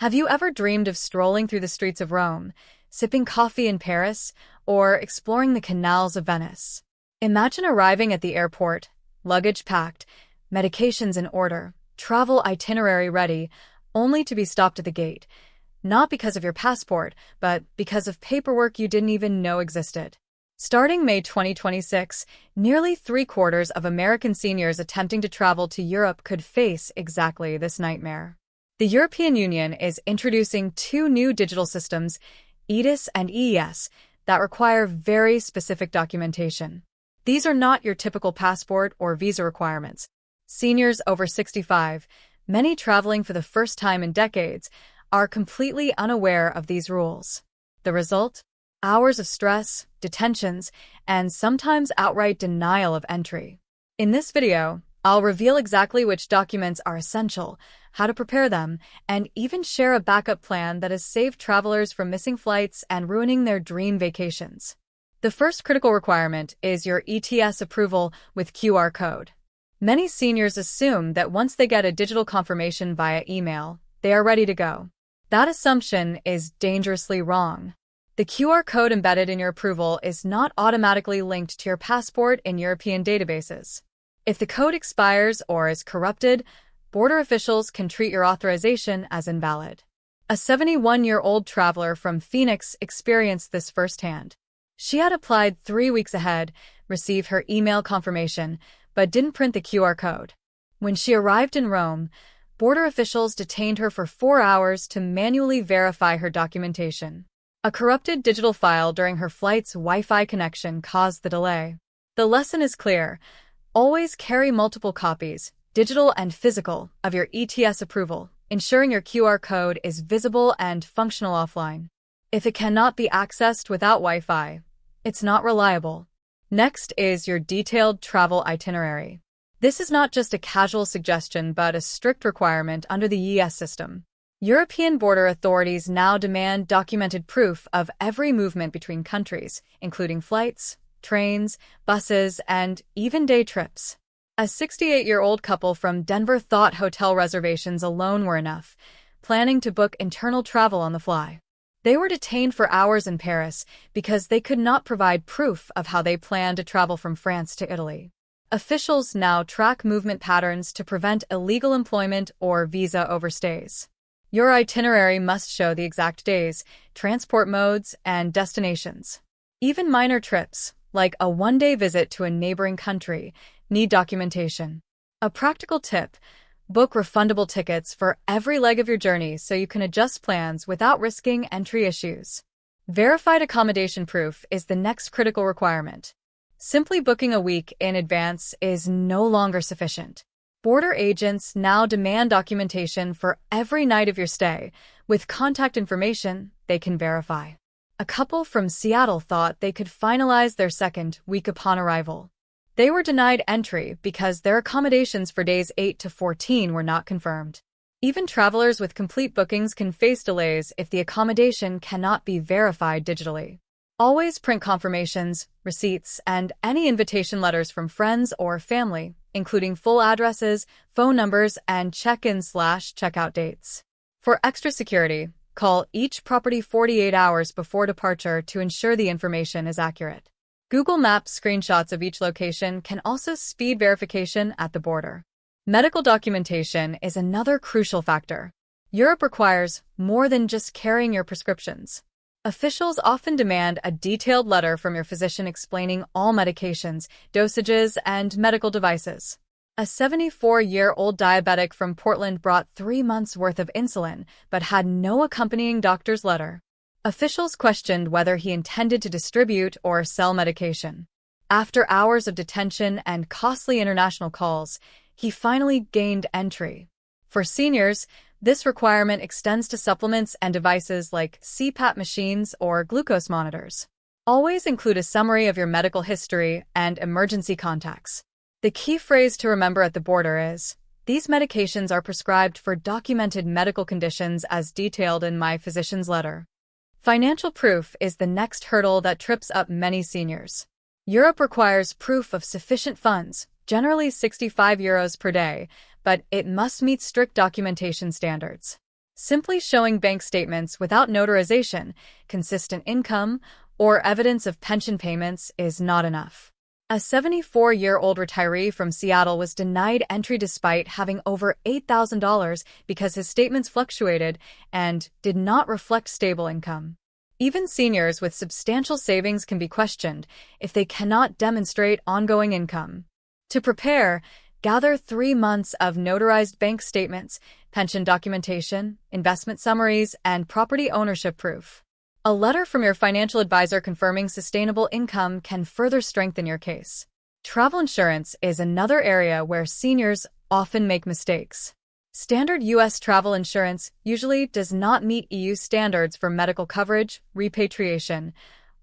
Have you ever dreamed of strolling through the streets of Rome, sipping coffee in Paris, or exploring the canals of Venice? Imagine arriving at the airport, luggage packed, medications in order, travel itinerary ready, only to be stopped at the gate, not because of your passport, but because of paperwork you didn't even know existed. Starting May 2026, nearly three-quarters of American seniors attempting to travel to Europe could face exactly this nightmare. The European Union is introducing two new digital systems, ETIS and EES, that require very specific documentation. These are not your typical passport or visa requirements. Seniors over 65, many traveling for the first time in decades, are completely unaware of these rules. The result? Hours of stress, detentions, and sometimes outright denial of entry. In this video, I'll reveal exactly which documents are essential, how to prepare them, and even share a backup plan that has saved travelers from missing flights and ruining their dream vacations. The first critical requirement is your ETS approval with QR code. Many seniors assume that once they get a digital confirmation via email, they are ready to go. That assumption is dangerously wrong. The QR code embedded in your approval is not automatically linked to your passport in European databases. If the code expires or is corrupted, border officials can treat your authorization as invalid. A 71-year-old traveler from Phoenix experienced this firsthand. She had applied 3 weeks ahead, received her email confirmation, but didn't print the QR code. When she arrived in Rome, border officials detained her for 4 hours to manually verify her documentation. A corrupted digital file during her flight's Wi-Fi connection caused the delay. The lesson is clear. Always carry multiple copies, digital and physical, of your ETS approval, ensuring your QR code is visible and functional offline. If it cannot be accessed without Wi-Fi, it's not reliable. Next is your detailed travel itinerary. This is not just a casual suggestion but a strict requirement under the EES system. European border authorities now demand documented proof of every movement between countries, including flights, trains, buses, and even day trips. A 68-year-old couple from Denver thought hotel reservations alone were enough, planning to book internal travel on the fly. They were detained for hours in Paris because they could not provide proof of how they planned to travel from France to Italy. Officials now track movement patterns to prevent illegal employment or visa overstays. Your itinerary must show the exact days, transport modes, and destinations. Even minor trips, like a one-day visit to a neighboring country, need documentation. A practical tip: book refundable tickets for every leg of your journey so you can adjust plans without risking entry issues. Verified accommodation proof is the next critical requirement. Simply booking a week in advance is no longer sufficient. Border agents now demand documentation for every night of your stay, with contact information they can verify. A couple from Seattle thought they could finalize their second week upon arrival. They were denied entry because their accommodations for days 8 to 14 were not confirmed. Even travelers with complete bookings can face delays if the accommodation cannot be verified digitally. Always print confirmations, receipts, and any invitation letters from friends or family, including full addresses, phone numbers, and check-in/checkout dates. For extra security, call each property 48 hours before departure to ensure the information is accurate. Google Maps screenshots of each location can also speed verification at the border. Medical documentation is another crucial factor. Europe requires more than just carrying your prescriptions. Officials often demand a detailed letter from your physician explaining all medications, dosages, and medical devices. A 74-year-old diabetic from Portland brought 3 months' worth of insulin, but had no accompanying doctor's letter. Officials questioned whether he intended to distribute or sell medication. After hours of detention and costly international calls, he finally gained entry. For seniors, this requirement extends to supplements and devices like CPAP machines or glucose monitors. Always include a summary of your medical history and emergency contacts. The key phrase to remember at the border is, "These medications are prescribed for documented medical conditions as detailed in my physician's letter." Financial proof is the next hurdle that trips up many seniors. Europe requires proof of sufficient funds, generally €65 per day, but it must meet strict documentation standards. Simply showing bank statements without notarization, consistent income, or evidence of pension payments is not enough. A 74-year-old retiree from Seattle was denied entry despite having over $8,000 because his statements fluctuated and did not reflect stable income. Even seniors with substantial savings can be questioned if they cannot demonstrate ongoing income. To prepare, gather 3 months of notarized bank statements, pension documentation, investment summaries, and property ownership proof. A letter from your financial advisor confirming sustainable income can further strengthen your case. Travel insurance is another area where seniors often make mistakes. Standard U.S. travel insurance usually does not meet EU standards for medical coverage, repatriation,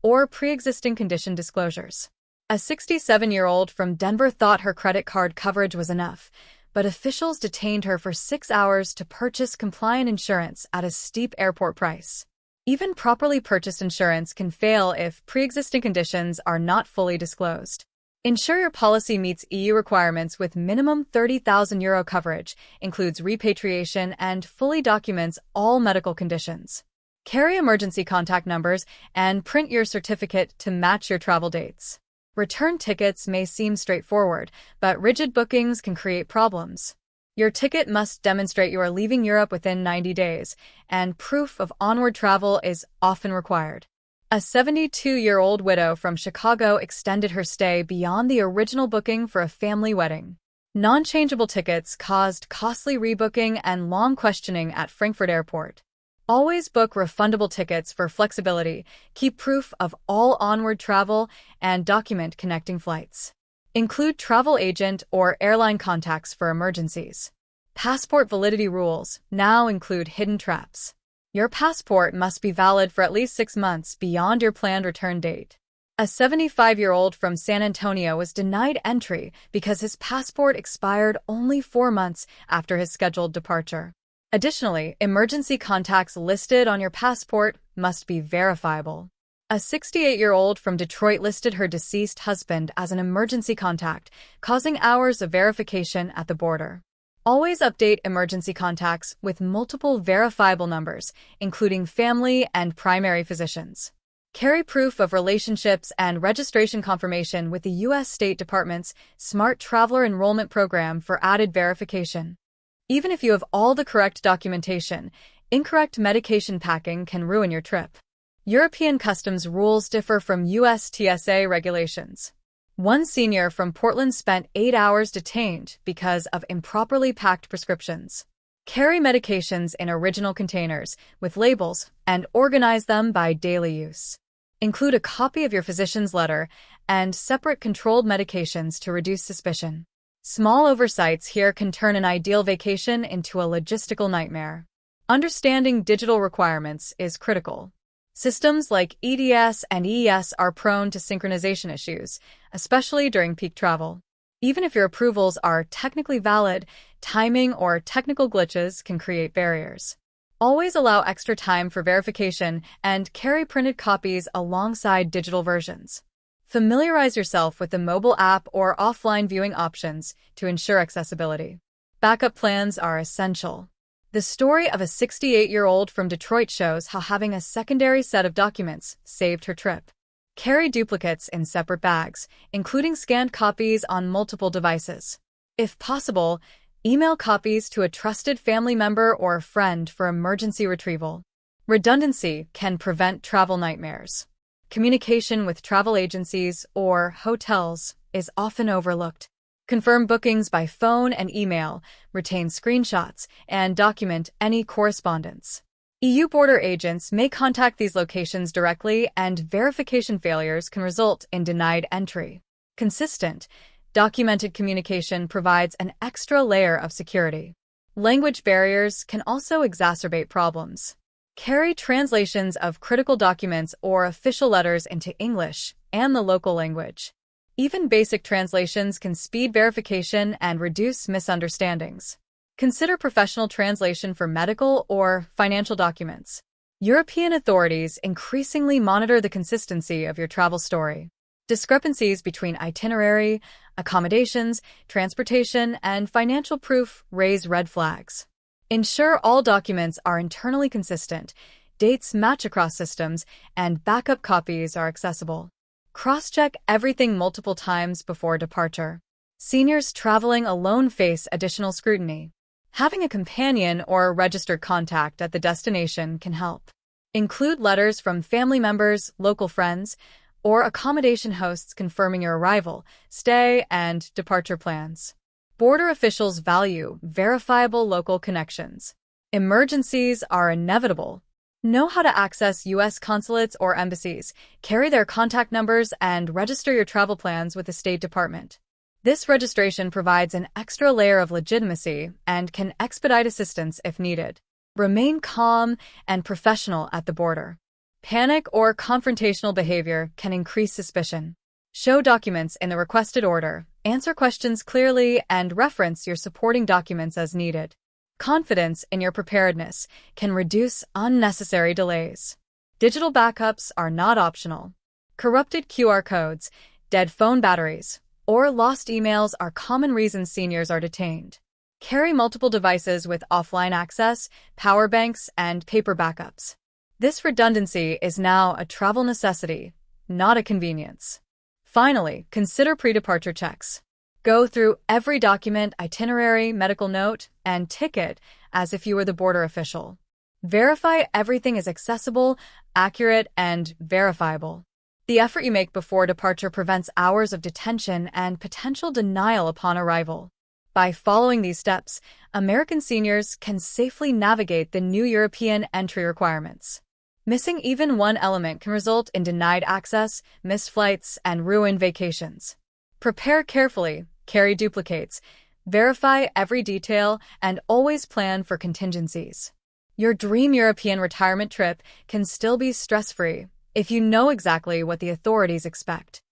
or pre-existing condition disclosures. A 67-year-old from Denver thought her credit card coverage was enough, but officials detained her for 6 hours to purchase compliant insurance at a steep airport price. Even properly purchased insurance can fail if pre-existing conditions are not fully disclosed. Ensure your policy meets EU requirements with minimum €30,000 coverage, includes repatriation, and fully documents all medical conditions. Carry emergency contact numbers and print your certificate to match your travel dates. Return tickets may seem straightforward, but rigid bookings can create problems. Your ticket must demonstrate you are leaving Europe within 90 days, and proof of onward travel is often required. A 72-year-old widow from Chicago extended her stay beyond the original booking for a family wedding. Non-changeable tickets caused costly rebooking and long questioning at Frankfurt Airport. Always book refundable tickets for flexibility, keep proof of all onward travel, and document connecting flights. Include travel agent or airline contacts for emergencies. Passport validity rules now include hidden traps. Your passport must be valid for at least 6 months beyond your planned return date. A 75-year-old from San Antonio was denied entry because his passport expired only 4 months after his scheduled departure. Additionally, emergency contacts listed on your passport must be verifiable. A 68-year-old from Detroit listed her deceased husband as an emergency contact, causing hours of verification at the border. Always update emergency contacts with multiple verifiable numbers, including family and primary physicians. Carry proof of relationships and registration confirmation with the U.S. State Department's Smart Traveler Enrollment Program for added verification. Even if you have all the correct documentation, incorrect medication packing can ruin your trip. European customs rules differ from U.S. TSA regulations. One senior from Portland spent 8 hours detained because of improperly packed prescriptions. Carry medications in original containers with labels and organize them by daily use. Include a copy of your physician's letter and separate controlled medications to reduce suspicion. Small oversights here can turn an ideal vacation into a logistical nightmare. Understanding digital requirements is critical. Systems like ETIS and EES are prone to synchronization issues, especially during peak travel. Even if your approvals are technically valid, timing or technical glitches can create barriers. Always allow extra time for verification and carry printed copies alongside digital versions. Familiarize yourself with the mobile app or offline viewing options to ensure accessibility. Backup plans are essential. The story of a 68-year-old from Detroit shows how having a secondary set of documents saved her trip. Carry duplicates in separate bags, including scanned copies on multiple devices. If possible, email copies to a trusted family member or friend for emergency retrieval. Redundancy can prevent travel nightmares. Communication with travel agencies or hotels is often overlooked. Confirm bookings by phone and email, retain screenshots, and document any correspondence. EU border agents may contact these locations directly, and verification failures can result in denied entry. Consistent, documented communication provides an extra layer of security. Language barriers can also exacerbate problems. Carry translations of critical documents or official letters into English and the local language. Even basic translations can speed verification and reduce misunderstandings. Consider professional translation for medical or financial documents. European authorities increasingly monitor the consistency of your travel story. Discrepancies between itinerary, accommodations, transportation, and financial proof raise red flags. Ensure all documents are internally consistent, dates match across systems, and backup copies are accessible. Cross-check everything multiple times before departure. Seniors traveling alone face additional scrutiny. Having a companion or a registered contact at the destination can help. Include letters from family members, local friends, or accommodation hosts confirming your arrival, stay, and departure plans. Border officials value verifiable local connections. Emergencies are inevitable. Know how to access U.S. consulates or embassies, carry their contact numbers, and register your travel plans with the State Department. This registration provides an extra layer of legitimacy and can expedite assistance if needed. Remain calm and professional at the border. Panic or confrontational behavior can increase suspicion. Show documents in the requested order, answer questions clearly, and reference your supporting documents as needed. Confidence in your preparedness can reduce unnecessary delays. Digital backups are not optional. Corrupted QR codes, dead phone batteries, or lost emails are common reasons seniors are detained. Carry multiple devices with offline access, power banks, and paper backups. This redundancy is now a travel necessity, not a convenience. Finally, consider pre-departure checks. Go through every document, itinerary, medical note, and ticket as if you were the border official. Verify everything is accessible, accurate, and verifiable. The effort you make before departure prevents hours of detention and potential denial upon arrival. By following these steps, American seniors can safely navigate the new European entry requirements. Missing even one element can result in denied access, missed flights, and ruined vacations. Prepare carefully, carry duplicates, verify every detail, and always plan for contingencies. Your dream European retirement trip can still be stress-free if you know exactly what the authorities expect.